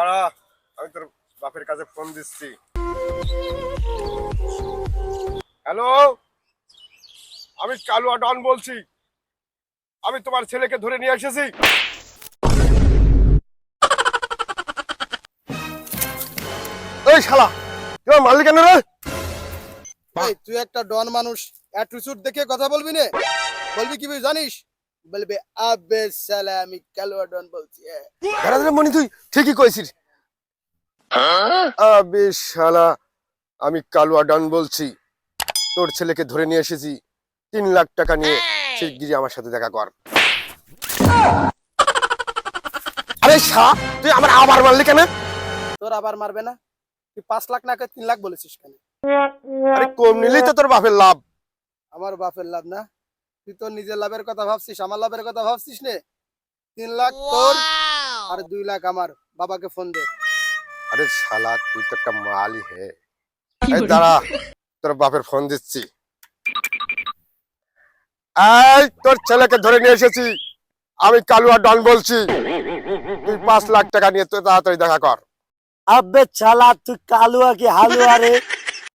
দাঁড়া, আমি তোর বাপের কাছে ফোন দিচ্ছি। হ্যালো, আমি কালুয়া ডন বলছি। আমি তোমার ছেলেকে ধরে নিয়ে এসেছি। এই শালা, তুই আমার মারলি কেন রে? এই তুই একটা ডন মানুষ, অ্যাটিটিউড দেখে কথা বলবি না। বলবি কি জানিস? বলবি আবে সালা আমি কালুয়া ডন বলছি। দাঁড়া মনি, তুই ঠিকই কইছিস। আবে শালা, আমি কালুয়া ডন বলছি। তোর ছেলেকে ধরে নিয়ে এসেছি। 3 লাখ টাকা নিয়ে শিগগিরই আমার সাথে দেখা কর। আরে শালা, তুই আমার আবার মারলি কেন? তোর আবার মারবে না? তুই 5 লাখ না 3 লাখ বলেছিস কেন? আরে কম নিলেই তো তোর বাপের লাভ। আমার বাপের লাভ না? তুই তোর নিজের লাভের কথা ভাবছিস, আমার লাভের কথা ভাবছিস নে। 3 লাখ তোর আর 2 লাখ আমার। বাবাকে ফোন দে। আরে শালা, তুই তো একটা মালই হে। এই দাঁড়া, তোর বাপের ফোন দিচ্ছি। এই তোর ছেলেকে ধরে নিয়ে এসেছি। আমি কালুয়া ডন বলছি। তুই 5 লাখ টাকা নিয়ে তুই তাড়াতাড়ি দেখা কর। আবে শালা তুই কালুয়া কি হালুয়া রে?